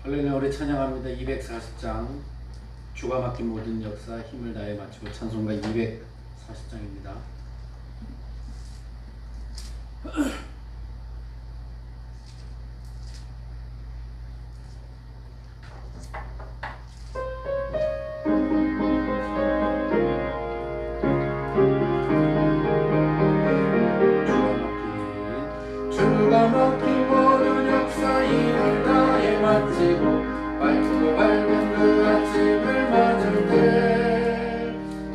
할렐루야. 우리 찬양합니다. 240장 주가 맡긴 모든 역사 힘을 다해 마치고 찬송가 240장입니다. 주가 맡긴 모든 역사 힘을 다해 마치고 밝고 밝은 그 아침을 맞을 때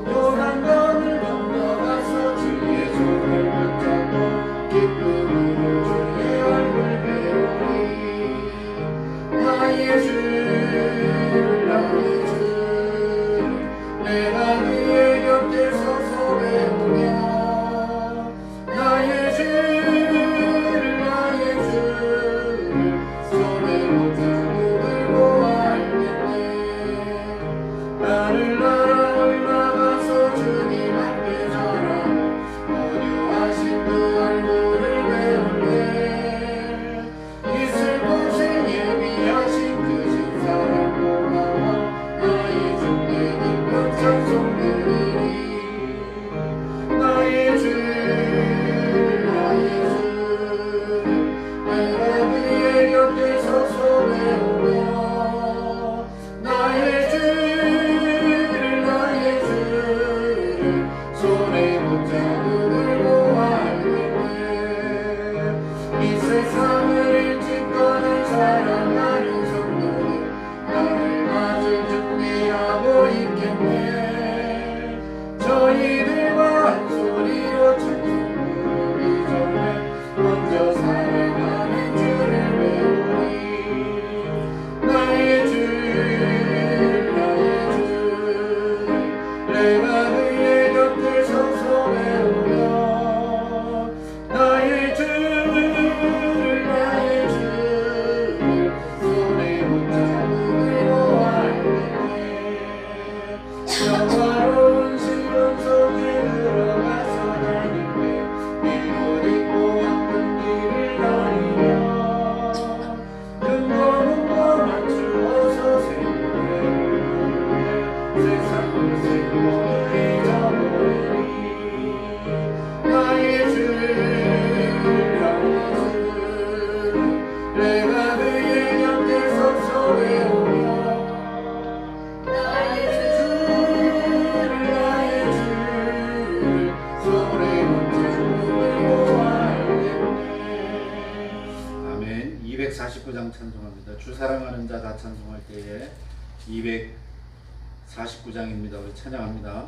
요단강을 건너가서 주의 손을 붙잡고 기쁨으로 주의 얼굴 배우리. 나의 주 나의 주 내가 그의 곁에 서서 배우랴. 나의 주 아멘. 249장 찬송합니다. 주 사랑하는 자 다 찬송할 때에 249장입니다. 우리 찬양합니다.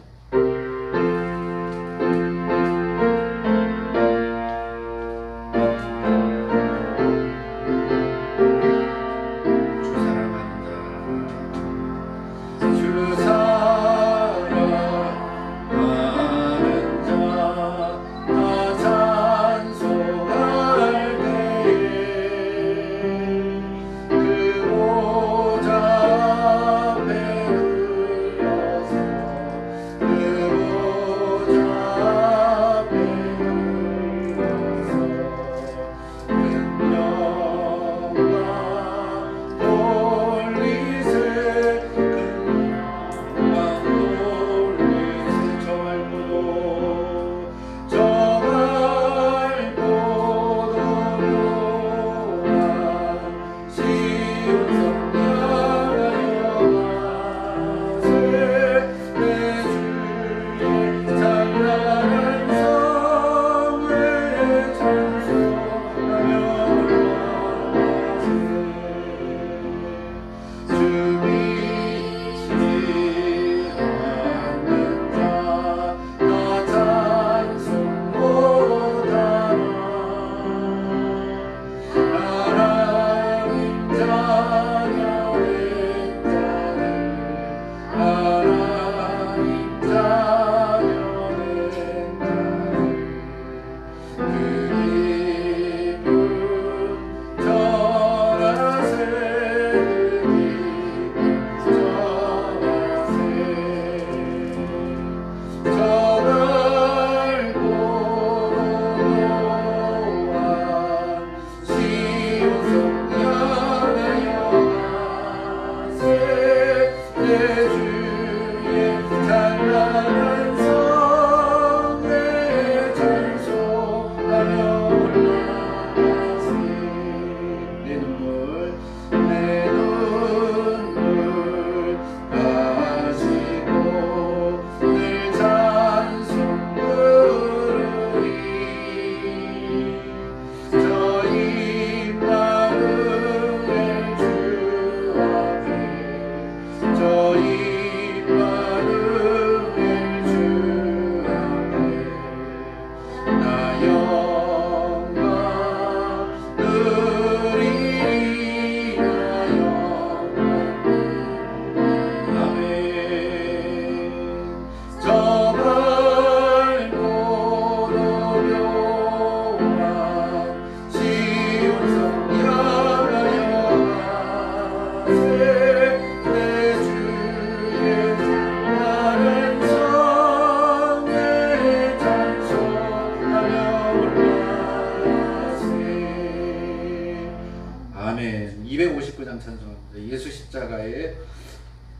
아멘. 259장 찬송합니다. 예수 십자가에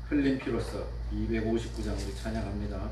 흘린 피로써 259장 우리 찬양합니다.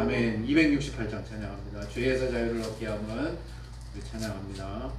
아멘. 268장 찬양합니다. 죄에서 자유를 얻게 함은 우리 찬양합니다.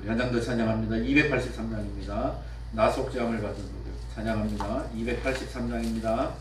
한 장 더 찬양합니다. 283장입니다. 나속죄함을 받은 노래 찬양합니다. 283장입니다.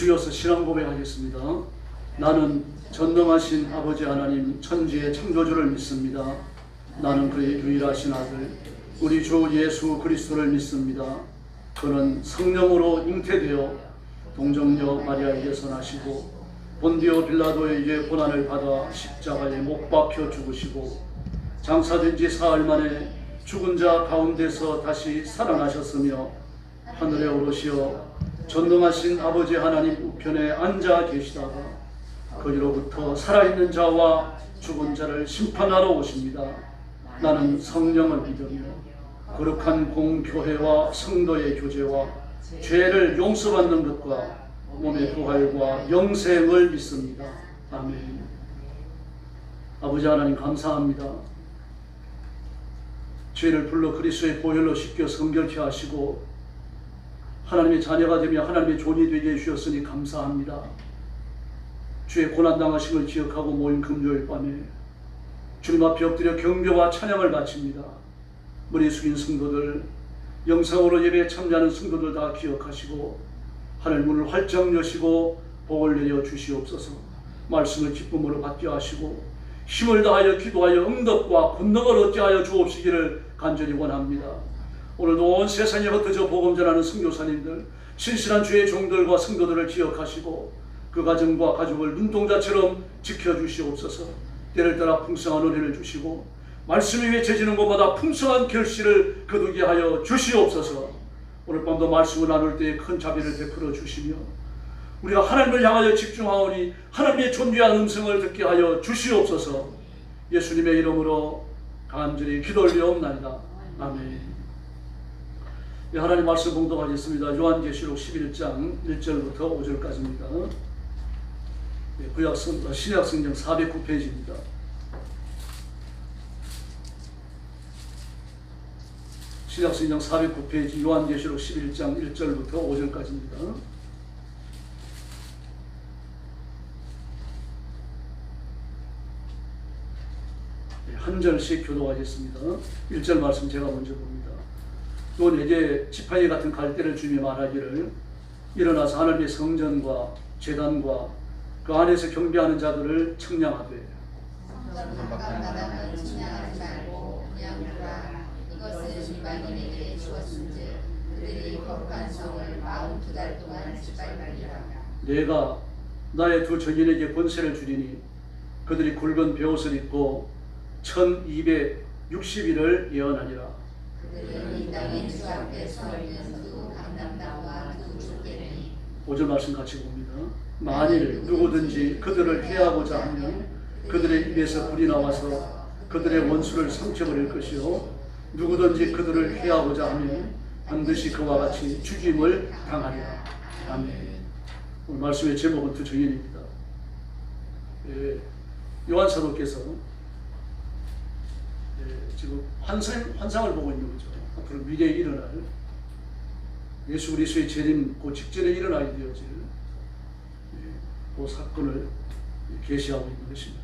주여서 신앙 고백하겠습니다. 나는 전능하신 아버지 하나님 천지의 창조주를 믿습니다. 나는 그의 유일하신 아들 우리 주 예수 그리스도를 믿습니다. 그는 성령으로 잉태되어 동정녀 마리아에게서 나시고 본디오 빌라도에게 고난을 받아 십자가에 못 박혀 죽으시고 장사된 지 사흘 만에 죽은 자 가운데서 다시 살아나셨으며 하늘에 오르시어 전능하신 아버지 하나님 우편에 앉아 계시다가 거기로부터 살아있는 자와 죽은 자를 심판하러 오십니다. 나는 성령을 믿으며 거룩한 공교회와 성도의 교제와 죄를 용서받는 것과 몸의 부활과 영생을 믿습니다. 아멘. 아버지 하나님 감사합니다. 죄를 불러 그리스도의 보혈로 씻겨 성결케 하시고 하나님의 자녀가 되며 하나님의 종이 되게 해주셨으니 감사합니다. 주의 고난당하심을 기억하고 모인 금요일 밤에 주님 앞에 엎드려 경배와 찬양을 바칩니다. 머리 숙인 성도들, 영상으로 예배에 참여하는 성도들 다 기억하시고 하늘 문을 활짝 여시고 복을 내려 주시옵소서. 말씀을 기쁨으로 받게 하시고 힘을 다하여 기도하여 응답과 권능을 얻게 하여 주옵시기를 간절히 원합니다. 오늘도 온 세상에 흩어져 복음 전하는 선교사님들, 신실한 주의 종들과 성도들을 기억하시고 그 가정과 가족을 눈동자처럼 지켜주시옵소서. 때를 따라 풍성한 은혜를 주시고 말씀 위에 제지는 곳마다 풍성한 결실을 거두게 하여 주시옵소서. 오늘 밤도 말씀을 나눌 때에 큰 자비를 베풀어 주시며 우리가 하나님을 향하여 집중하오니 하나님의 존귀한 음성을 듣게 하여 주시옵소서. 예수님의 이름으로 간절히 기도 올리옵나이다. 아멘. 네, 하나님 말씀 봉독하겠습니다. 요한계시록 11장 1절부터 5절까지입니다. 네, 신약성경 409페이지입니다. 신약성경 409페이지 요한계시록 11장 1절부터 5절까지입니다. 한 절씩 교도하겠습니다. 1절 말씀 제가 먼저 봅니다. 또 내게 지팡이 같은 갈대를 주며 말하기를 일어나서 하나님의 성전과 제단과 그 안에서 경배하는 자들을 청량하되 바깥마당은 측량하지 말고 그냥 두라. 이것은 이방인에게 주었은즉 그들이 거룩한 성을 42달 동안 짓밟으리라. 내가 나의 두 적인에게 권세를 주리니 그들이 굵은 베옷을 입고 1260일을 예언하리라. 그들은 이 땅의 주 앞에 서 있는 두 감람나무와 두 줄개니 5절 말씀 같이 봅니다. 만일 누구든지 그들을 해하고자 하면 그들의 입에서 불이 나와서 그들의 원수를 삼켜버릴 것이요 누구든지 그들을 해하고자 하면 반드시 그와 같이 죽임을 당하리라. 아멘. 오늘 말씀의 제목은 두 증인입니다. 요한 사도께서 지금 환상을 보고 있는 거죠. 앞으로 미래에 일어날 예수 그리스도의 재림 그 직전에 일어나야 되어질 그 사건을 계시하고 있는 것입니다.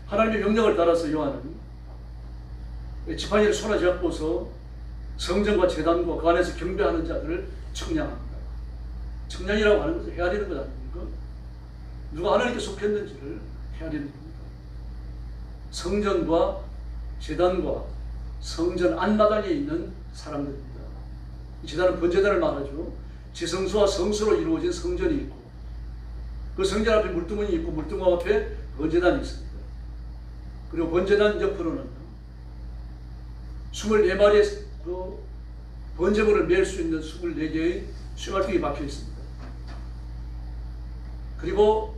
하나님의 명령을 따라서 요한은 지팡이를 손에 잡고서 성전과 제단과 그 안에서 경배하는 자들을 청량합니다. 청량이라고 하는 것은 헤아리는 것 아닙니까? 누가 하나님께 속했는지를 헤아리는 겁니다. 성전과 제단과 성전 안마당에 있는 사람들입니다. 제단은 번제단을 말하죠. 지성소와 성소로 이루어진 성전이 있고 그 성전 앞에 물두멍이 있고 물두멍 앞에 번제단이 있습니다. 그리고 번제단 옆으로는 24마리의 그 번제물을 맬 수 있는 24개의 쇠말뚝이 박혀 있습니다. 그리고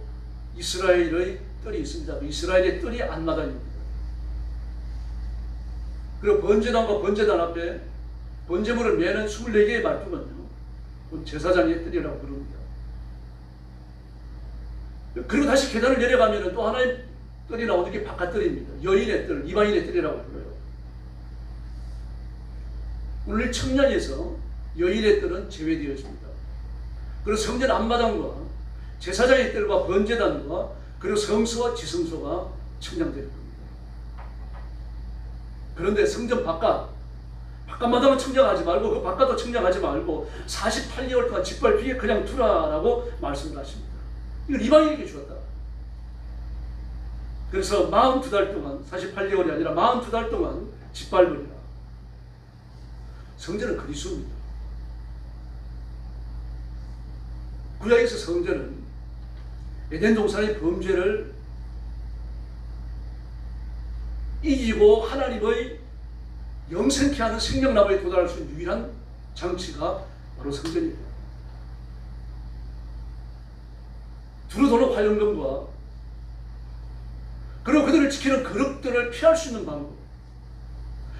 이스라엘의 뜰이 있습니다. 이스라엘의 뜰이 안마당입니다. 그리고 번제단과 번제단 앞에 번제물을 매는 24개의 말뚝은요, 제사장의 뜰이라고 부릅니다. 그리고 다시 계단을 내려가면 또 하나의 뜰이 나오는 게 바깥뜰입니다. 여인의 뜰, 이방인의 뜰이라고 불러요. 오늘 청량에서 여인의 뜰은 제외되어 있습니다. 그리고 성전 앞마당과 제사장의 뜰과 번제단과 그리고 성소와 지성소가 청량될 겁니다. 그런데 성전 바깥마당은 청량하지 말고 그 바깥도 청량하지 말고 48개월 동안 짓밟히게 그냥 두라라고 말씀을 하십니다. 이걸 이방인에게 주었다. 그래서 42달 동안 48개월이 아니라 42달 동안 짓밟으리라. 성전은 그리스도입니다. 구약에서 성전은 에덴 동산의 범죄를 이기고 하나님의 영생케 하는 생명나무에 도달할 수 있는 유일한 장치가 바로 성전입니다. 두루도는 화영금과 그리고 그들을 지키는 거룩들을 피할 수 있는 방법,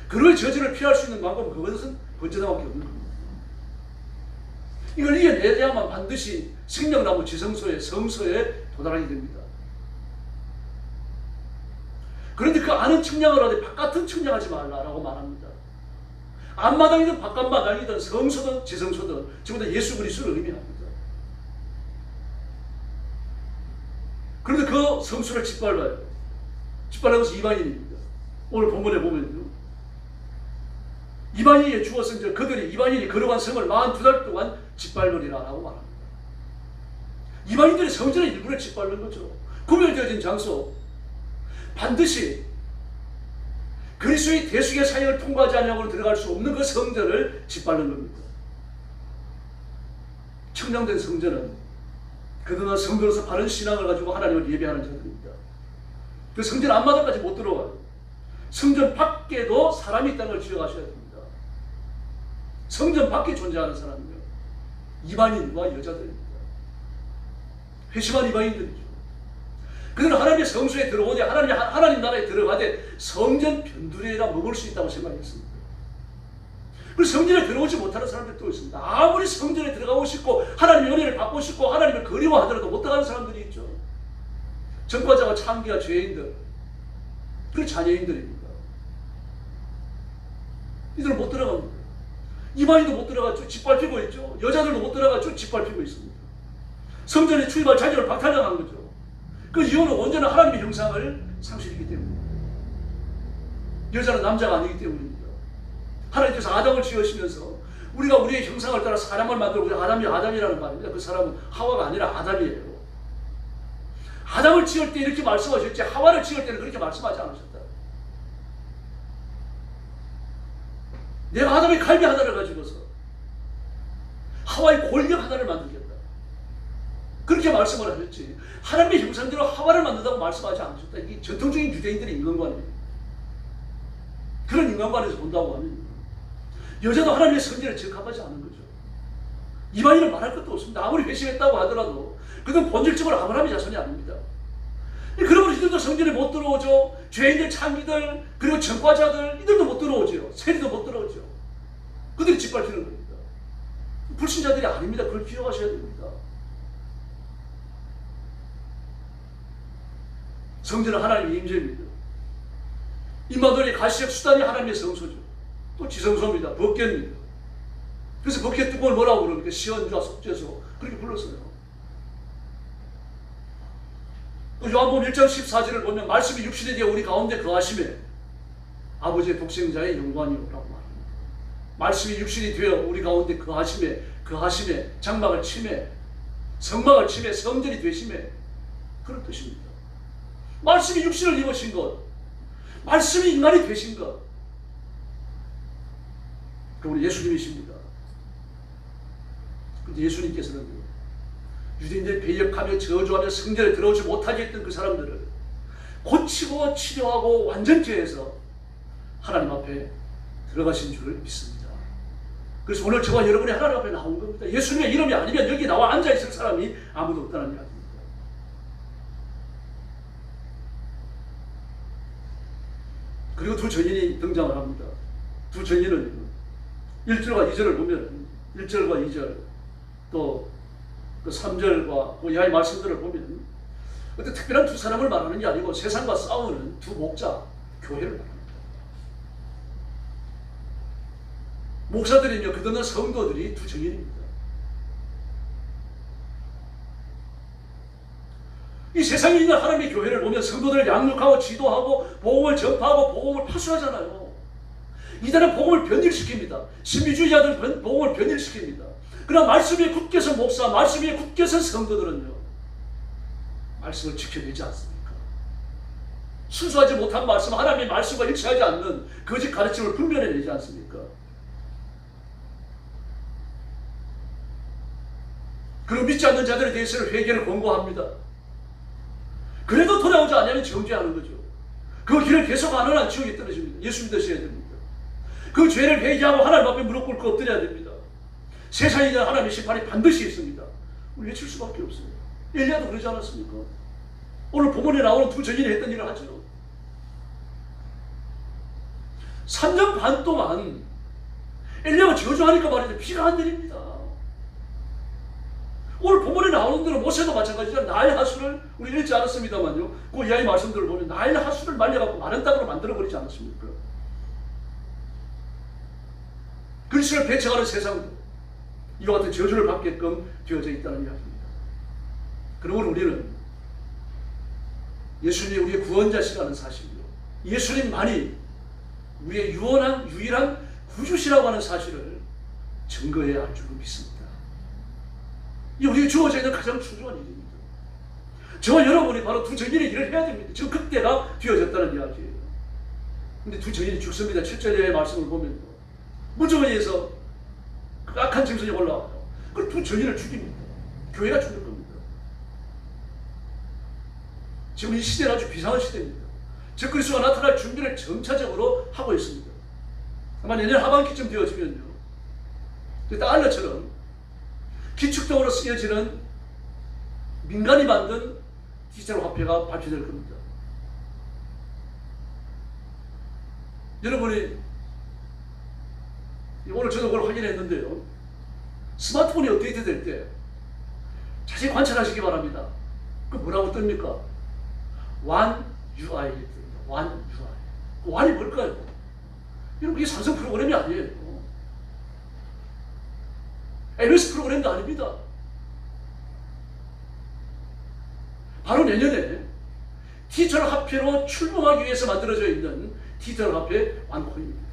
그의 저주를 피할 수 있는 방법은 그것은 번제단밖에 없는 겁니다. 이걸 이겨내야만 반드시 생명나무 지성소에 성소에 도달하게 됩니다. 그런데 그 안은 청량을 하되 바깥은 청량하지 말라라고 말합니다. 앞마당이든 바깥마당이든 성소든 지성소든 전부 다 예수 그리스도를 의미합니다. 그런데 그 성소를 짓밟아요. 짓밟는 것은 이방인입니다. 오늘 본문에 보면요, 이방인에게 주었은 그들이 이방인이 거룩한 성을 42달 동안 짓밟으리라라고 말합니다. 이방인들이 성전의 일부를 짓밟는 거죠. 구별되어진 장소, 반드시 그리스도의 대속의 사역을 통과하지 않으려고 들어갈 수 없는 그 성전을 짓밟는 겁니다. 청량된 성전은 그동안 성도로서 바른 신앙을 가지고 하나님을 예배하는 자들입니다. 그 성전 앞마당까지 못 들어가요. 성전 밖에도 사람이 있다는 걸 기억하셔야 됩니다. 성전 밖에 존재하는 사람은요, 이방인과 여자들입니다. 회심한 이방인들이죠. 그들은 하나님의 성소에 들어오되 하나님 나라에 들어가되 성전 변두리에다 먹을 수 있다고 생각했습니다. 그리고 성전에 들어오지 못하는 사람들도 있습니다. 아무리 성전에 들어가고 싶고 하나님의 은혜를 받고 싶고 하나님을 그리워하더라도 못 들어가는 사람들이 있죠. 전과자와 창기와 죄인들, 그 자녀인들입니다. 이들은 못 들어갑니다. 이방인도 못 들어갔죠. 짓밟히고 있죠. 여자들도 못 들어갔죠. 짓밟히고 있습니다. 성전에 출입할 자녀를 박탈당한 거죠. 그 이유는 언제나 하나님의 형상을 상실했기 때문입니다. 여자는 남자가 아니기 때문입니다. 하나님께서 아담을 지으시면서 우리가 우리의 형상을 따라 사람을 만들고 아담이 아담이라는 말입니다. 그 사람은 하와가 아니라 아담이에요. 아담을 지을 때 이렇게 말씀하셨지 하와를 지을 때는 그렇게 말씀하지 않으셨다. 내가 아담의 갈비 하나를 가지고서 하와의 골격 하나를 만들겠다. 그렇게 말씀을 하셨지 하나님의 형상대로 하와를 만든다고 말씀하지 않으셨다. 이게 전통적인 유대인들의 인간관이에요. 그런 인간관에서 본다고 하면 여자도 하나님의 선지에 적합하지 않은 거죠. 이방인은 말할 것도 없습니다. 아무리 회심했다고 하더라도 그건 본질적으로 아브라함의 자손이 아닙니다. 그러므로 이들도 성전에 못 들어오죠. 죄인들, 창기들, 그리고 전과자들 이들도 못 들어오죠. 세리도 못 들어오죠. 그들이 짓밟히는 겁니다. 불신자들이 아닙니다. 그걸 기억하셔야 됩니다. 성전은 하나님의 임재입니다. 임마돌이 가시적 수단이 하나님의 성소죠. 또 지성소입니다. 법궤입니다. 그래서 법궤 뚜껑을 뭐라고 그럽니까? 시언주와 속죄소 그렇게 불렀어요. 또 요한복음 1장 14절을 보면 말씀이 육신이 되어 우리 가운데 거하심에 아버지의 독생자의 영광이라고 말합니다. 말씀이 육신이 되어 우리 가운데 거하심에 장막을 침해 성막을 침해 성전이 되심에 그런 뜻입니다. 말씀이 육신을 입으신 것, 말씀이 인간이 되신 것, 그분이 예수님이십니다. 그런데 예수님께서는 유대인들이 배역하며 저주하며 성전에 들어오지 못하게 했던 그 사람들을 고치고 치료하고 완전케 해서 하나님 앞에 들어가신 줄을 믿습니다. 그래서 오늘 저와 여러분이 하나님 앞에 나온 겁니다. 예수님의 이름이 아니면 여기 나와 앉아있을 사람이 아무도 없다는 이야기입니다. 그리고 두 전인이 등장을 합니다. 두 전인은 1절과 2절을 보면 1절과 2절 또 그 3절과 그 이하의 말씀들을 보면 어떤 특별한 두 사람을 말하는 게 아니고 세상과 싸우는 두 목자, 교회를 말합니다. 목사들이며 그들은 성도들이 두 정인입니다. 이 세상에 있는 하나님의 교회를 보면 성도들을 양육하고 지도하고 복음을 전파하고 복음을 파수하잖아요. 이들은 복음을 변질시킵니다. 신비주의자들은 복음을 변질시킵니다. 그러나 말씀 위에 굳게 선 목사, 말씀 위에 굳게 선 성도들은요, 말씀을 지켜내지 않습니까? 순수하지 못한 말씀, 하나님의 말씀과 일치하지 않는 거짓 가르침을 분별해내지 않습니까? 그리고 믿지 않는 자들에 대해서는 회개를 권고합니다. 그래도 돌아오지 않으면 정죄하는 거죠. 그 길을 계속 안 하면 지옥에 떨어집니다. 예수 믿으셔야 됩니다. 그 죄를 회개하고 하나님 앞에 무릎 꿇고 엎드려야 됩니다. 세상에 대한 하나님의 심판이 반드시 있습니다. 우리 외칠 수밖에 없어요. 엘리야도 그러지 않았습니까? 오늘 본문에 나오는 두 전인이 했던 일을 하죠. 3년 반 동안 엘리야가 저주하니까 말이죠. 비가 안 내립니다. 오늘 본문에 나오는 대로 모세도 마찬가지죠. 나일 하수를 우리 읽지 않았습니다만요. 그 이하의 말씀들을 보면 나일 하수를 말려갖고 마른 땅으로 만들어버리지 않았습니까? 그리스도를 배척하는 세상도 이와 같은 저주를 받게끔 되어져 있다는 이야기입니다. 그러므로 우리는 예수님이 우리의 구원자시라는 사실이요, 예수님만이 우리의 유일한 구주시라고 하는 사실을 증거해야 할 줄로 믿습니다. 이 우리에게 주어져 있는 가장 중요한 일입니다. 저와 여러분이 바로 두 정인의 일을 해야 됩니다. 지금 그때가 되어졌다는 이야기예요. 근데 두 정인이 죽습니다. 7절의 말씀을 보면 무정의에서 그 악한 짐승이 올라와요. 그 두 정인을 죽입니다. 교회가 죽는 겁니다. 지금 이 시대는 아주 비상한 시대입니다. 즉 그리스도가 나타날 준비를 점차적으로 하고 있습니다. 아마 내년 하반기쯤 되어지면요, 달러처럼 기축통으로 쓰여지는 민간이 만든 디지털 화폐가 발표될 겁니다. 여러분이 오늘 저도 그걸 확인했는데요, 스마트폰이 업데이트 될 때 자세히 관찰하시기 바랍니다. 그 뭐라고 뜹니까? One UI 뜹니다. One UI. 그 One이 뭘까요? 여러분, 이게 삼성 프로그램이 아니에요. MS 프로그램도 아닙니다. 바로 내년에 디지털 화폐로 출범하기 위해서 만들어져 있는 디지털 화폐 완코인입니다.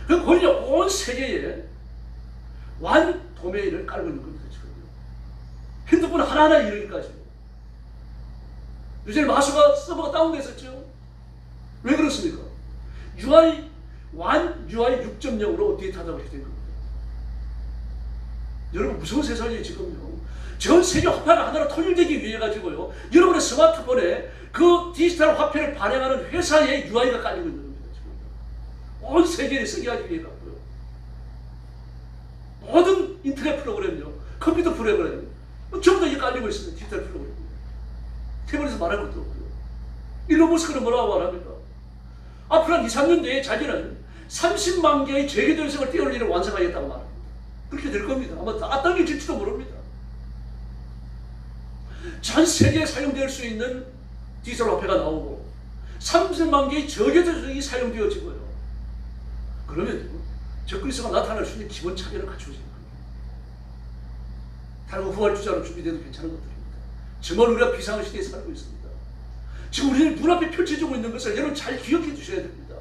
그 코인이 온 세계에 완 도메인을 깔고 있는 겁니다. 지금 핸드폰 하나하나 이르기까지. 요즘에 마수가 서버가 다운됐었죠. 왜 그렇습니까? 완 UI 6.0으로 업데이트하다고 이렇게 된 겁니다. 여러분 무서운 세상이에요 지금요. 전 세계 화폐가 하나로 통일되기 위해 가지고요. 여러분의 스마트폰에 그 디지털 화폐를 발행하는 회사의 UI가 깔리고 있는 겁니다. 지금. 온 세계에 쓰게 하기 위해 갖고요. 모든 인터넷 프로그램요, 컴퓨터 프로그램 전부 다 이게 깔리고 있습니다. 디지털 프로그램. 태블릿에서 말할 것도 없고요. 일론 머스크는 뭐라고 말합니까? 앞으로 한 2, 3년 뒤에 자기는 30만 개의 재계도성을 띄울 일을 완성하겠다고 말합니다. 그렇게 될 겁니다. 아마 다 당겨질지도 모릅니다. 전 세계에 사용될 수 있는 디지털 화폐가 나오고 30만 개의 저계도성이 사용되어지고요. 그러면 적그리스도가 나타날 수 있는 기본 차별을 갖추어지는 겁니다. 다른 후발주자로 준비돼도 괜찮은 것들입니다. 정말 우리가 비상의 시대에 살고 있습니다. 지금 우리는 눈앞에 펼쳐지고 있는 것을 여러분 잘 기억해 주셔야 됩니다.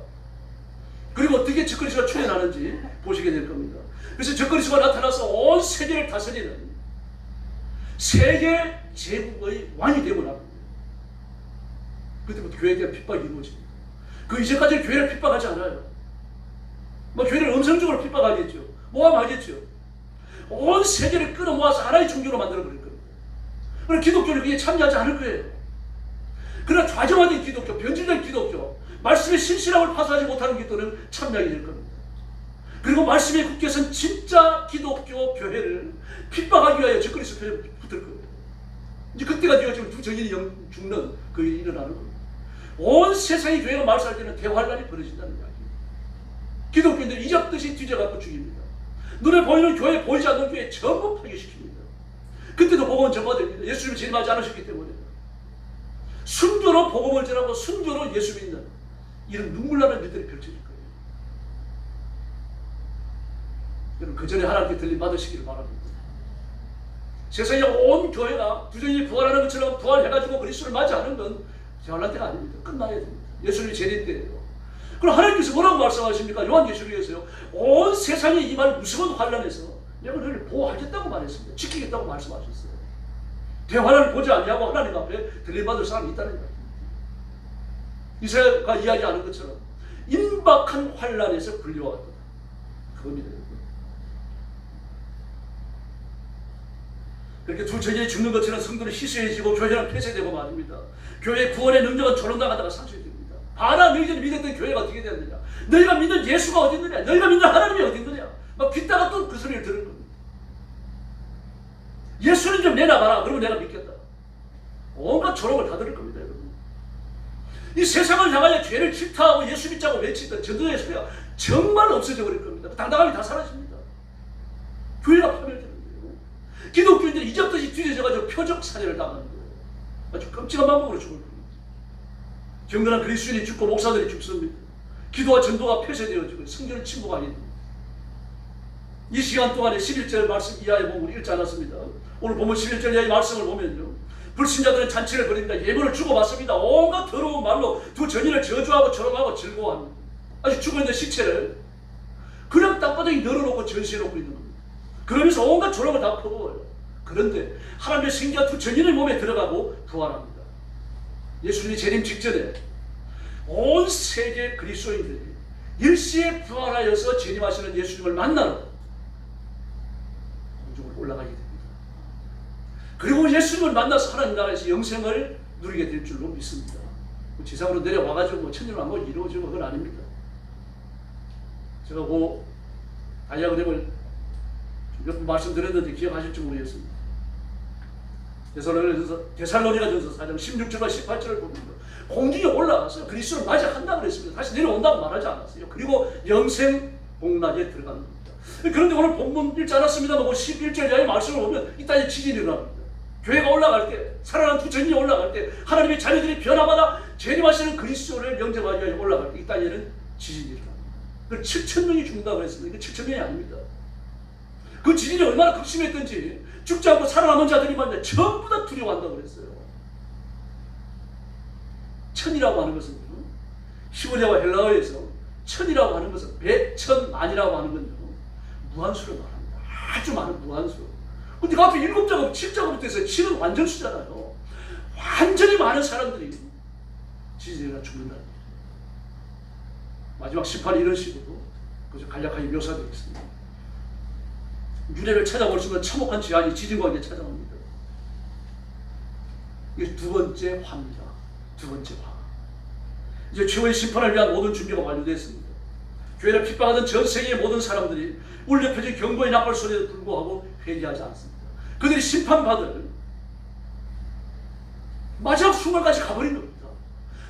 그리고 어떻게 적그리스도가 출현하는지 보시게 될 겁니다. 그래서 적그리스도가 나타나서 온 세계를 다스리는 세계 제국의 왕이 되고 나옵니다. 그때부터 교회에 대한 핍박이 이루어집니다. 그 이제까지 교회를 핍박하지 않아요. 뭐 교회를 음성적으로 핍박하겠죠. 모함하겠죠. 온 세계를 끌어모아서 하나의 종교로 만들어버릴 겁니다. 그러나 기독교는 그게 참여하지 않을 거예요. 그러나 좌정화된 기독교, 변질된 기독교, 말씀의 신실함을 파수하지 못하는 기독교는 참여하게 될 겁니다. 그리고 말씀의 국교에서는 진짜 기독교 교회를 핍박하기 위하여 적그리스도 교회에 붙을 겁니다. 이제 그때가 되어지면 두 정인이 죽는 그 일이 일어나는 겁니다. 온 세상의 교회가 말살할 때는 대환란이 벌어진다는 이야기입니다. 기독교인들이 이잡듯이 뒤져갖고 죽입니다. 눈에 보이는 교회, 보이지 않는 교회 전부 파괴시킵니다. 그때도 복음은 전파됩니다. 예수님이 재림하지 않으셨기 때문에. 순교로 복음을 전하고 순교로 예수 믿는 이런 눈물나는 일들이 펼쳐질 거예요. 여러분 그 전에 하나님께 들림 받으시기를 바랍니다. 세상에 온 교회가 부정이 부활하는 것처럼 부활해가지고 그리스도를 맞이하는 건 재활란 때가 아닙니다. 끝나야 됩니다. 예수님이 재림 때예요. 그럼 하나님께서 뭐라고 말씀하십니까? 요한계시록에서요. 온 세상에 임할 무서운 환란에서 내가 너를 보호하겠다고 말했습니다. 지키겠다고 말씀하셨어요. 대환란을 보지 아니하고 하나님 앞에 들림받을 사람이 있다는 거예요. 이사야가 이야기하는 것처럼 임박한 환란에서 불려왔다. 그겁니다. 그렇게 두 천이 죽는 것처럼 성도는 희수해지고 교회는 폐쇄되고 말입니다. 교회의 구원의 능력은 조롱당하다가 상실됩니다. 바라 너희들이 믿었던 교회가 어떻게 되었느냐? 너희가 믿는 예수가 어디 있느냐? 너희가 믿는 하나님이 어디 있느냐? 막 빗다가 또 그 소리를 들은 겁니다. 예수는 좀 내놔봐라. 그러면 내가 믿겠다. 온갖 조롱을 다 들을 겁니다. 여러분. 이 세상을 향하여 죄를 질타하고 예수 믿자고 외치던 전도자의 소리가 정말 없어져 버릴 겁니다. 당당함이 다 사라집니다. 교회가 파멸되는 거예요. 기독교인들이 이제부터 뒤져져가지고 표적 살해를 당하는 거예요. 아주 끔찍한 방법으로 죽을 겁니다. 경건한 그리스도인이 죽고 목사들이 죽습니다. 기도와 전도가 폐쇄되어지고 성전을 침묵하게 됩니다. 이 시간 동안에 11절 말씀 이하의 본문을 읽지 않았습니다. 오늘 보면 11절 이하의 말씀을 보면요. 불신자들은 잔치를 벌입니다. 예물을 주고받습니다. 온갖 더러운 말로 두 전인을 저주하고 조롱하고 즐거워합니다. 아직 죽어있는 시체를 그냥 땅바닥에 널어놓고 전시해놓고 있는 겁니다. 그러면서 온갖 조롱을 다 퍼부어요. 그런데 하나님의 생기가 두 전인의 몸에 들어가고 부활합니다. 예수님이 재림 직전에 온 세계 그리스도인들이 일시에 부활하여서 재림하시는 예수님을 만나러 공중으로 올라가게 됩니다. 그리고 예수님을 만나서 하나님 나라에서 영생을 누리게 될 줄로 믿습니다. 지상으로 내려와가지고 천년왕국이 이루어지고 그건 아닙니다. 제가 그 다이아그램을 몇 번 말씀드렸는데 기억하실지 모르겠습니다. 데살로니가전서 4장 16절과 18절을 봅니다. 공중에 올라가서 그리스도를 맞이한다고 그랬습니다. 다시 내려온다고 말하지 않았어요. 그리고 영생 복락에 들어가는 겁니다. 그런데 오늘 본문 읽지 않았습니다만 11절 이하의 말씀을 보면 이 땅에 지진이 일어납니다. 교회가 올라갈 때, 살아난 두 전인이 올라갈 때, 하나님의 자녀들이 변화받아 재림하시는 그리스도를 영접하기 위해 올라갈 때 이 땅에는 지진이 일어납니다. 그 7,000명이 죽는다고 그랬습니다. 이게 7,000명이 아닙니다. 그 지진이 얼마나 극심했던지 죽지 않고 살아남은 자들이 만나 전부 다 두려워한다고 그랬어요. 천이라고 하는 것은 히브리어와 헬라어에서 천이라고 하는 것은 백천만이라고 하는 건요 무한수를 말합니다. 아주 많은 무한수. 근데 그 앞에 7작업, 7작업부터 해서 7은 완전수잖아요. 완전히 많은 사람들이 지지대가 죽는다는 거죠. 마지막 심판이 이런 식으로 그저 간략하게 묘사되어 있습니다. 유래를 찾아볼 수 있는 참혹한 재앙이 지진광에 찾아옵니다. 이게 두 번째 화입니다. 두 번째 화. 이제 최후의 심판을 위한 모든 준비가 완료됐습니다. 교회를 핍박하던 전 세계의 모든 사람들이 울려 펴진 경고의 나팔 소리에도 불구하고 회개하지 않습니다. 그들이 심판받을 마지막 순간까지 가버린 겁니다.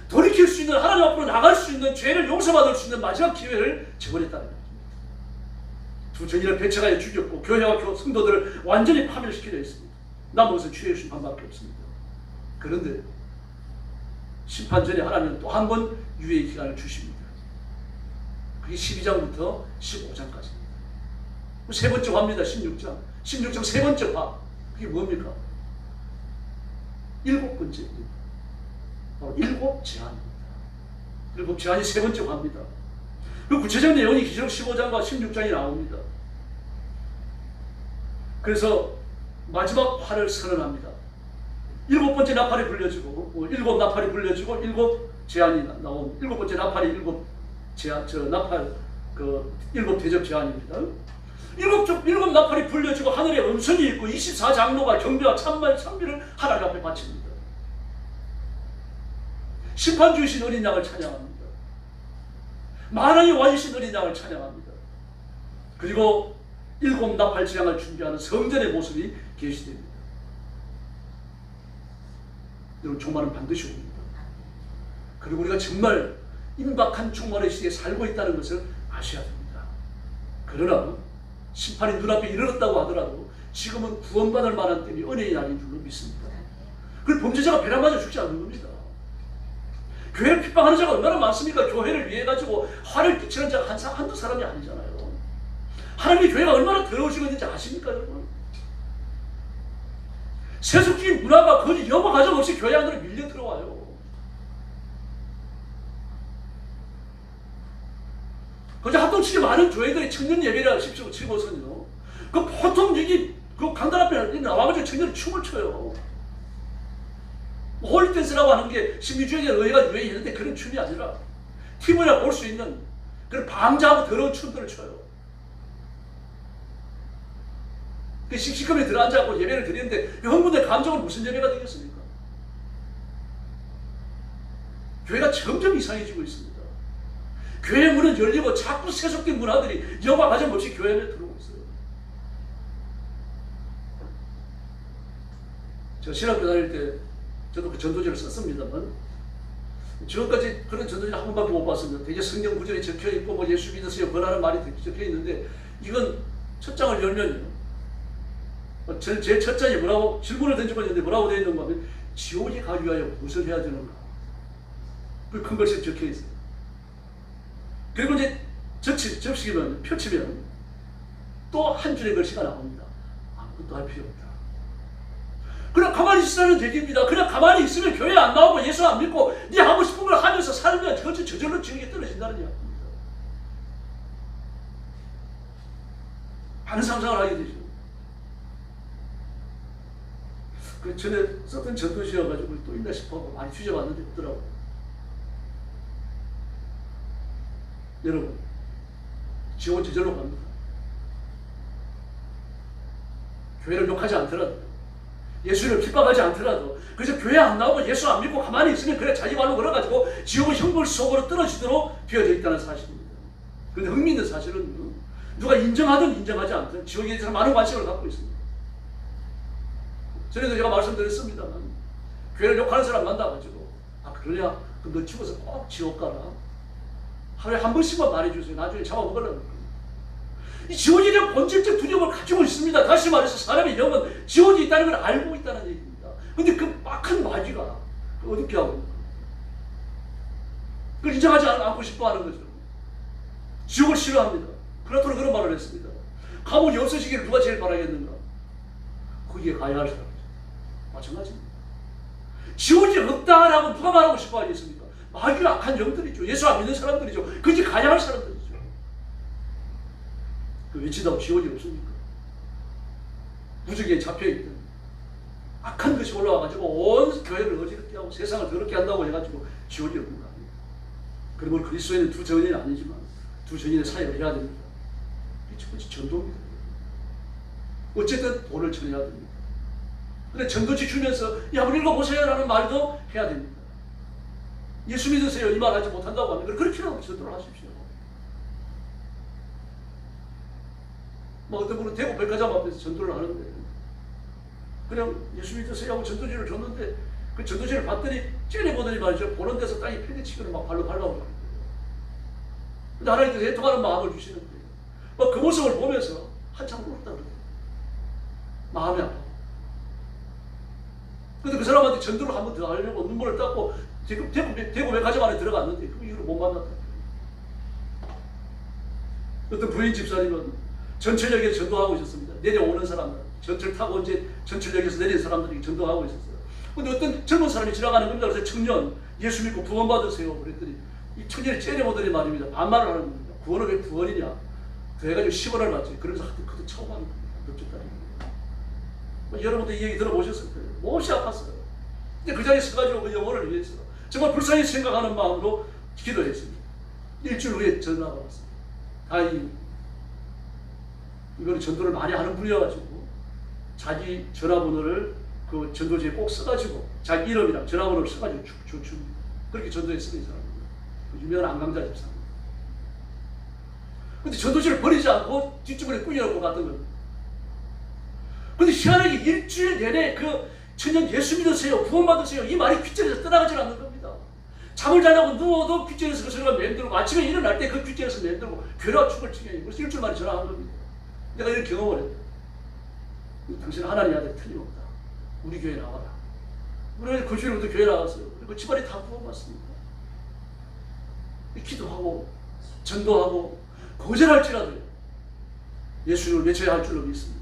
돌이킬 수 있는, 하나님 앞으로 나갈 수 있는, 죄를 용서받을 수 있는 마지막 기회를 저버렸다는 겁니다. 두 전이를 배척하여 죽였고 교회와 성도들을 완전히 파멸시키려 했습니다. 남은 것은 죄의 심판밖에 없습니다. 그런데 심판 전에 하나님은 또 한 번 유예의 기간을 주십니다. 그게 12장부터 15장까지입니다. 세 번째 화입니다. 16장. 16장 세 번째 화. 그게 뭡니까? 일곱 번째입니다. 바로 일곱 재앙입니다. 일곱 재앙이 세 번째 화입니다. 그 구체적 내용이 기록 15장과 16장이 나옵니다. 그래서 마지막 화를 선언합니다. 일곱 번째 나팔이 불려지고, 일곱 나팔이 불려지고, 일곱 재앙이 나온, 일곱 번째 나팔이 일곱 재앙, 나팔, 일곱 대접 재앙입니다. 일곱 나팔이 불려지고 하늘에 음성이 있고 24장로가 경배와 찬미를 하나님 앞에 바칩니다. 심판 주이신 어린 양을 찬양합니다. 만왕의 왕이신 어린 양을 찬양합니다. 그리고 일곱 나팔 재앙을 준비하는 성전의 모습이 계시됩니다. 여러분, 종말은 반드시 옵니다. 그리고 우리가 정말 임박한 종말의 시대에 살고 있다는 것을 아셔야 됩니다. 그러나 심판이 눈앞에 이르렀다고 하더라도 지금은 구원받을 만한 때문에 은혜의 날인 줄로 믿습니다. 그리고 범죄자가 배란맞아 죽지 않는 겁니다. 교회를 핍박하는 자가 얼마나 많습니까? 교회를 위해 가지고 화를 끼치는 자가 한두 사람이 아니잖아요. 하나님의 교회가 얼마나 더러워지고 있는지 아십니까, 여러분? 세속적인 문화가 거의 여과 가정 없이 교회 안으로 밀려 들어와요. 그저 합동치기 많은 교회들이 청년 예배를 하십시오. 치고서는요. 그 보통 여기 그 강단 앞에 나와가지고 청년이 춤을 춰요. 홀댄스라고 하는 게 신비주의에 의해가 유행했는데 그런 춤이 아니라 TV나 볼 수 있는 그런 방자하고 더러운 춤들을 춰요. 그 시커멓게 들어앉아서 예배를 드리는데 여러분들의 감정은 무슨 예배가 되겠습니까? 교회가 점점 이상해지고 있습니다. 교회 문은 열리고 자꾸 세속된 문화들이 여과 가정 없이 교회 안에 들어오고 있어요. 제가 신학교 다닐 때 저도 그 전도지를 썼습니다만 지금까지 그런 전도지를 한 번밖에 못 봤습니다. 되게 성경 구절이 적혀있고 뭐 예수 믿으세요 권하는 말이 적혀있는데 이건 첫 장을 열면요. 제일 첫 장이 뭐라고 질문을 던지고 있는데 뭐라고 되어 있는가 하면 지옥에 가기 위하여 무엇을 해야 되는가. 그 큰 글씨 적혀있어요. 그리고 이제 접시면 펼치면 또 한 줄의 글씨가 나옵니다. 아무것도 할 필요 없다. 그냥 가만히 있으라는 얘기입니다. 그냥 가만히 있으면 교회 안 나오고 예수 안 믿고 네 하고 싶은 걸 하면서 살면 저절로 지옥에 떨어진다는 이야기입니다. 많은 상상을 하게 되죠. 그 전에 썼던 전도지여가지고 또 있나 싶어서 많이 뒤져봤는데 없더라고요. 여러분, 지옥은 저절로 갑니다. 교회를 욕하지 않더라도, 예수를 핍박하지 않더라도, 그래서 교회 안 나오고 예수 안 믿고 가만히 있으면 그래 자기 발로 걸어가지고 지옥의 형벌 속으로 떨어지도록 되어져 있다는 사실입니다. 그런데 흥미있는 사실은 누가 인정하든 인정하지 않든 지옥에 대해서 많은 관심을 갖고 있습니다. 전에도 제가 말씀드렸습니다만 교회를 욕하는 사람 만나가지고 그러냐? 그럼 너 죽어서 꼭 지옥 가라. 하루에 한 번씩만 말해주세요. 나중에 잡아먹으려고. 이 지옥에 대한 본질적 두려움을 가지고 있습니다. 다시 말해서 사람의 영은 지옥이 있다는 걸 알고 있다는 얘기입니다. 근데 그 막한 마귀가 어떻게 하고 그걸 인정하지 않고 싶어 하는 거죠. 지옥을 싫어합니다. 플라톤은 그런 말을 했습니다. 감옥이 없어지기를 누가 제일 바라겠는가? 거기에 가야 할 사람이죠. 마찬가지입니다. 지옥이 없다라고 누가 말하고 싶어 하겠습니까? 마귀가 악한 영들이죠. 예수 안 믿는 사람들이죠. 그지 가야 할 사람들이죠. 그 외치다고 지옥이 없습니까? 무지개에 잡혀있던 악한 것이 올라와가지고 온 교회를 어지럽게 하고 세상을 더럽게 한다고 해가지고 지옥이 없는 거 아니에요. 그러면 그리스도인은 두 전인은 아니지만 두 전인의 사역을 해야 됩니다. 이게 첫 번째 전도입니다. 어쨌든 돈을 전해야 됩니다. 근데 전도지 주면서 야 한번 읽어보세요 라는 말도 해야 됩니다. 예수 믿으세요 이 말 하지 못한다고 하면 그렇게라도 전도를 하십시오. 뭐 어떤 분은 대구 백화점 앞에서 전도를 하는데 그냥 예수 믿으세요 하고 전도지를 줬는데 그 전도지를 봤더니 째려보더니 말이죠. 보는 데서 땅이 팽개치기로 막 발로 밟아오는 거예요. 근데 하나님께서 애통하는 마음을 주시는데 그 모습을 보면서 한참 울었다 그래요. 마음이 아파. 근데 그 사람한테 전도를 한 번 더 하려고 눈물을 닦고 대구 백화점 안에 들어갔는데 그 이후로 못 만났다. 어떤 부인 집사님은 전철역에 전도하고 있었습니다. 내려오는 사람들, 전철 타고 이제 전철역에서 내린 사람들이 전도하고 있었어요. 근데 어떤 젊은 사람이 지나가는 겁니다. 그래서 청년, 예수 믿고 구원 받으세요. 그랬더니 이 청년이 째려보더니 말입니다. 반말을 하는 겁니다. 구원은 왜 구원이냐? 그래가지고 10원을 받지. 그러면서 하여튼 그때 처음 하는 겁니다. 여러분도 이 얘기 들어보셨을 거예요. 몹시 아팠어요. 근데 그 자리에 서가지고 그 영혼을 위해서 정말 불쌍히 생각하는 마음으로 기도했습니다. 일주일 후에 전화가 왔습니다. 다행히 이거는 전도를 많이 하는 분이어가지고 자기 전화번호를 그 전도지에 꼭 써가지고 자기 이름이랑 전화번호를 써가지고 줍니다. 그렇게 전도했으니 이 사람은 유명한 안강자 집사입니다. 근데 전도지를 버리지 않고 뒷주머니에 꾸겨놓고 갔던 겁니다. 근데 희한하게 일주일 내내 그 청년 예수 믿으세요, 구원 받으세요 이 말이 귓전에서 떠나가질 않는 겁니다. 잠을 자려고 누워도 귓전에서 그 소리가 맴돌고 아침에 일어날 때 그 귓전에서 맴돌고 괴로워 죽을 지경이고 그래서 일주일 만에 전화한 겁니다. 내가 이런 경험을 했다. 당신은 하나님 아들 틀림없다. 우리 교회 나와라. 그래서 그 주일부터 교회 나왔어요. 그리고 집안이 다 구원받습니다. 기도하고 전도하고 거절할지라도 예수님을 외쳐야 할 줄로 믿습니다.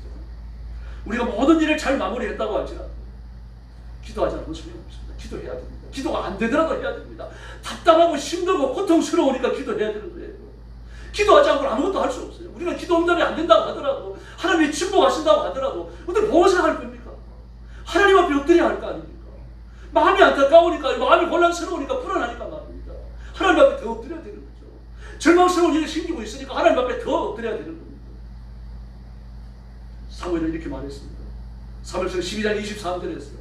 우리가 모든 일을 잘 마무리했다고 할지라도 기도하지 않으면 소용없습니다. 기도해야 됩니다. 기도가 안 되더라도 해야 됩니다. 답답하고 힘들고 고통스러우니까 기도해야 되는 거예요. 기도하지 않고는 아무것도 할 수 없어요. 우리가 기도 응답이 안 된다고 하더라도 하나님이 침묵하신다고 하더라도 근데 무엇을 할 겁니까? 하나님 앞에 엎드려야 할 거 아닙니까? 마음이 안타까우니까 마음이 혼란스러우니까 불안하니까 말입니다. 하나님 앞에 더 엎드려야 되는 거죠. 절망스러운 일이 생기고 있으니까 하나님 앞에 더 엎드려야 되는 겁니다. 사무엘은 이렇게 말했습니다. 사무엘상 12장 23절에서요.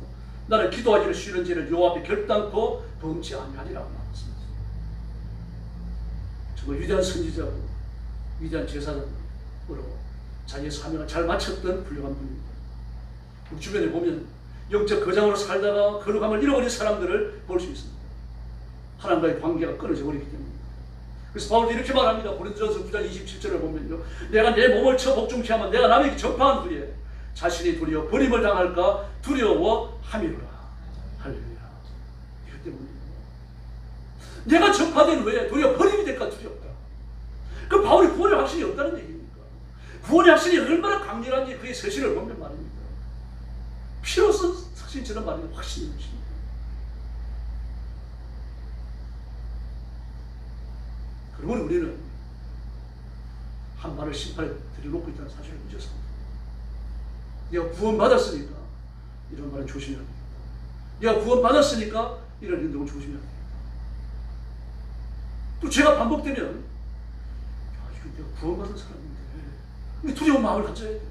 나는 기도하기를 쉬는 죄를 여호와 앞에 결단코 범치 아니하리라고 말했습니다. 정말 위대한 선지자고 위대한 제사장으로 자기의 사명을 잘 마쳤던 훌륭한 분입니다. 우리 주변에 보면 영적 거장으로 살다가 거룩함을 잃어버린 사람들을 볼 수 있습니다. 하나님과의 관계가 끊어져 버리기 때문입니다. 그래서 바울도 이렇게 말합니다. 고린도전서 9장 27절을 보면요. 내가 내 몸을 쳐 복종케 하면 내가 남에게 전파한 후에 자신이 도리어 버림을 당할까 두려워함이로라. 할렐루야. 이것 때문에 내가 전파된 후에 도리어 버림이 될까 두렵다. 그 바울이 구원의 확신이 없다는 얘기입니까? 구원의 확신이 얼마나 강렬한지 그의 서신을 보면 말입니다. 피로써 사실처럼 말하는 확신이 없습니다. 그러면 우리는 한 발을 심판에 들여놓고 있다는 사실을 잊었습니다. 내가 구원받았으니까 이런 말은 조심해야 됩니다. 내가 구원받았으니까 이런 행동을 조심해야 됩니다. 또 죄가 반복되면 이거 내가 구원받은 사람인데 두려운 마음을 가져야 돼요.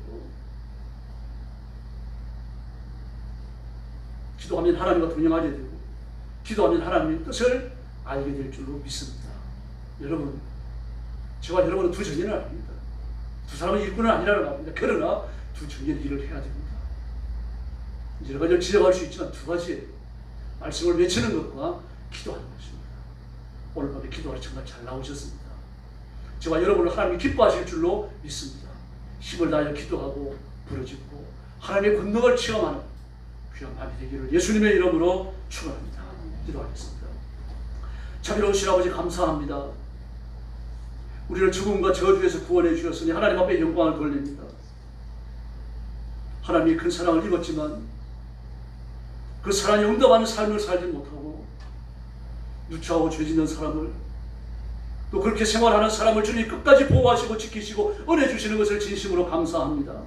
기도하면 하나님과 동행하게 되고 기도하면 하나님의 뜻을 알게 될 줄로 믿습니다. 여러분, 저와 여러분은 두 정예는 아닙니다. 두 사람은 일꾼은 아니라는 말입니다. 그러나 두 정예는 일을 해야 됩니다. 여러 가지를 지적할 수 있지만 두 가지예요. 말씀을 외치는 것과 기도하는 것입니다. 오늘 밤에 기도가 정말 잘 나오셨습니다. 저와 여러분을 하나님이 기뻐하실 줄로 믿습니다. 힘을 다하여 기도하고 부르짖고 하나님의 권능을 체험하는 귀한 밤이 되기를 예수님의 이름으로 축원합니다. 기도하겠습니다. 자비로우신 아버지 감사합니다. 우리를 죽음과 저주에서 구원해 주셨으니 하나님 앞에 영광을 돌립니다. 하나님이 큰 사랑을 입었지만 그 사랑에 응답하는 삶을 살지 못하고 누추하고 죄 짓는 사람을, 또 그렇게 생활하는 사람을 주님 끝까지 보호하시고 지키시고 은혜 주시는 것을 진심으로 감사합니다.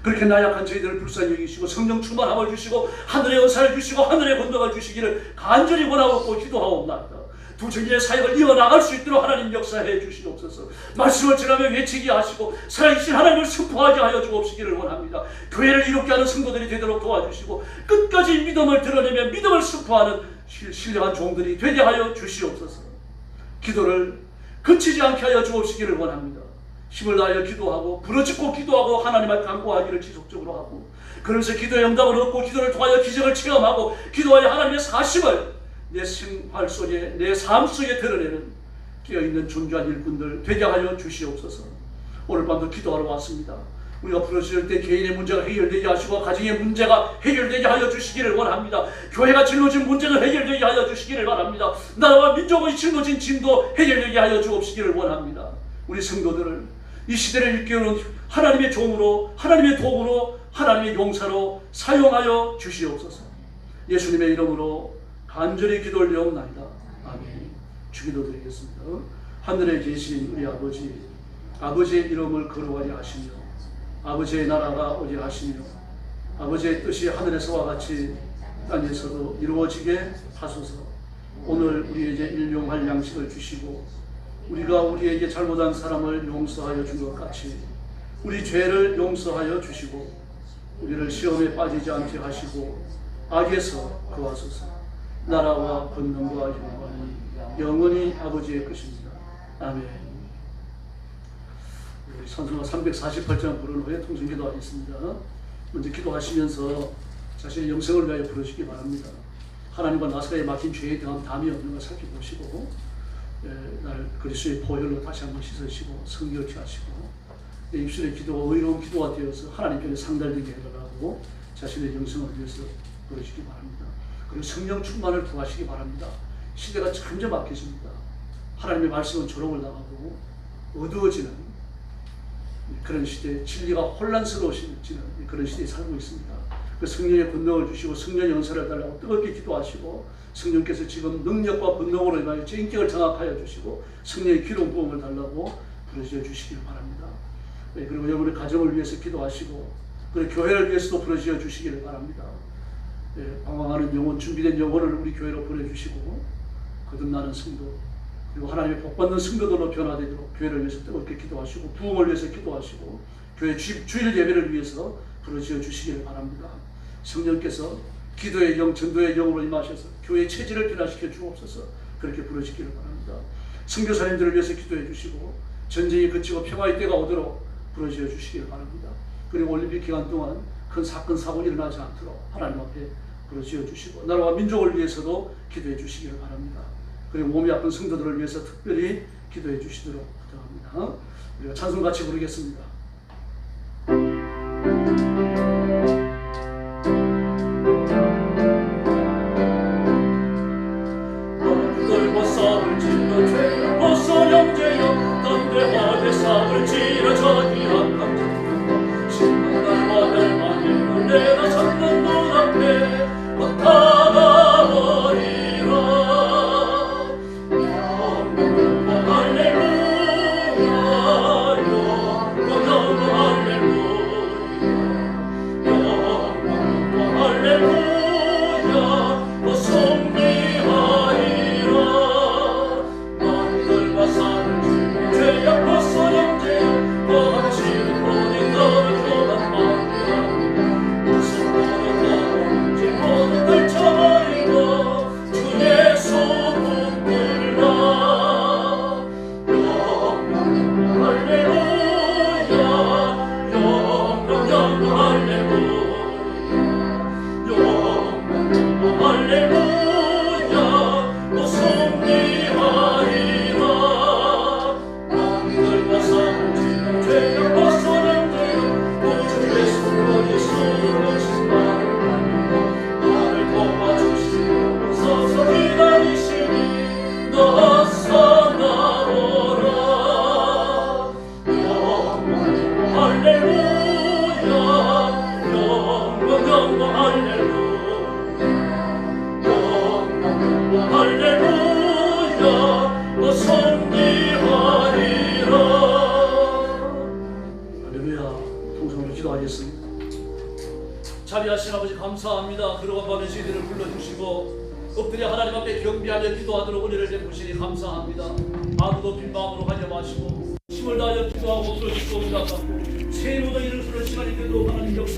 그렇게 나약한 저희들을 불쌍히 여기시고 성령 충만함을 주시고 하늘의 은사를 주시고 하늘의 권능을 주시기를 간절히 원하고 기도하옵나이다. 두 정의의 사역을 이어나갈 수 있도록 하나님 역사해 주시옵소서. 말씀을 전하며 외치게 하시고 살아계신 하나님을 선포하게 하여 주옵시기를 원합니다. 교회를 이롭게 하는 성도들이 되도록 도와주시고 끝까지 믿음을 드러내며 믿음을 선포하는 신령한 종들이 되게 하여 주시옵소서. 기도를 그치지 않게 하여 주옵시기를 원합니다. 힘을 다하여 기도하고 부르짖고 기도하고 하나님을 간구하기를 지속적으로 하고, 그러면서 기도의 응답을 얻고 기도를 통하여 기적을 체험하고 기도하여 하나님의 사심을 내 생활 속에, 내 삶 속에 드러내는 깨어있는 존귀한 일꾼들 되게 하여 주시옵소서. 오늘 밤도 기도하러 왔습니다. 우리가 부르짖을 때 개인의 문제가 해결되게 하시고 가정의 문제가 해결되게 하여 주시기를 원합니다. 교회가 짊어진 문제가 해결되게 하여 주시기를 바랍니다. 나라와 민족의 짊어진 짐도 해결되게 하여 주옵시기를 원합니다. 우리 성도들을 이 시대를 일깨우는 하나님의 종으로, 하나님의 도구로, 하나님의 용사로 사용하여 주시옵소서. 예수님의 이름으로 간절히 기도 올려옵나이다. 아멘. 주기도 드리겠습니다. 하늘에 계신 우리 아버지, 아버지의 이름을 거룩하게 하시며 아버지의 나라가 오게 하시며 아버지의 뜻이 하늘에서와 같이 땅에서도 이루어지게 하소서. 오늘 우리에게 일용할 양식을 주시고 우리가 우리에게 잘못한 사람을 용서하여 준 것 같이 우리 죄를 용서하여 주시고 우리를 시험에 빠지지 않게 하시고 악에서 구하소서. 나라와 권능과 영광이 영원히 아버지의 것입니다. 아멘. 우리 찬송가 348장 부른 후에 통성기도 하겠습니다. 먼저 기도하시면서 자신의 영생을 위하여 부르시기 바랍니다. 하나님과 나사로에 맡긴 죄에 대한 담이 없는 걸 살펴보시고 날 그리스도의 보혈로 다시 한번 씻으시고 성결케 하시고 내 입술의 기도가 의로운 기도가 되어서 하나님께 상달되게 해달라고 자신의 영생을 위해서 부르시기 바랍니다. 그리고 성령 충만을 구하시기 바랍니다. 시대가 점점 막혀집니다. 하나님의 말씀은 조롱을 당하고 어두워지는 그런 시대에 진리가 혼란스러워지는 그런 시대에 살고 있습니다. 그 성령의 권능을 주시고 성령의 은사를 달라고 뜨겁게 기도하시고 성령께서 지금 능력과 권능으로 인하여 제 인격을 장악하여 주시고 성령의 기름 부음을 달라고 부르짖어 주시길 바랍니다. 그리고 여러분의 가정을 위해서 기도하시고 그리고 교회를 위해서도 부르짖어 주시기를 바랍니다. 방황하는 영혼, 준비된 영혼을 우리 교회로 보내주시고 거듭나는 성도 그리고 하나님의 복받는 성도들로 변화되도록 교회를 위해서 뜨겁게 기도하시고 부흥을 위해서 기도하시고 교회 주일 예배를 위해서 부르짖어 주시기를 바랍니다. 성령께서 기도의 영, 전도의 영으로 임하셔서 교회의 체질을 변화시켜 주옵소서. 그렇게 부르짖기를 바랍니다. 선교사님들을 위해서 기도해 주시고 전쟁이 그치고 평화의 때가 오도록 부르짖어 주시기를 바랍니다. 그리고 올림픽 기간 동안 큰 사건 사고가 일어나지 않도록 하나님 앞에 부르짖어 주시고 나라와 민족을 위해서도 기도해 주시기를 바랍니다. 그리고 몸이 아픈 성도들을 위해서 특별히 기도해 주시도록 부탁합니다. 우리가 찬송 같이 부르겠습니다. 너희들과 싸울 지러 죄 벗어 형제여 담대하게 싸울 지러 저기한 감정 신나날과 멸망이는 내가 찾는 눈앞에 나타나버리라. 영광과 할렐루야 영광과 할렐루야 영광과 할렐루야 성리하리라. 너희들과 싸울 지며 죄악 벗어 형제여 거치는 모든 너를 교만하리라. 무슨 모든 너를 모든 걸 할렐루야. 통성으로 기도하겠습니다. 자비하신 아버지 감사합니다. 그러한 밤에 저희들을 불러주시고 엎드려 하나님 앞에 경배하며 기도하도록 은혜를 베푸시니 감사합니다. 아무도 빈 마음으로 가지 마시고 힘을 다하여 기도하고 들어주시고 응답받고 새 모든 일을 부를 시간이 되도록 하나님 역사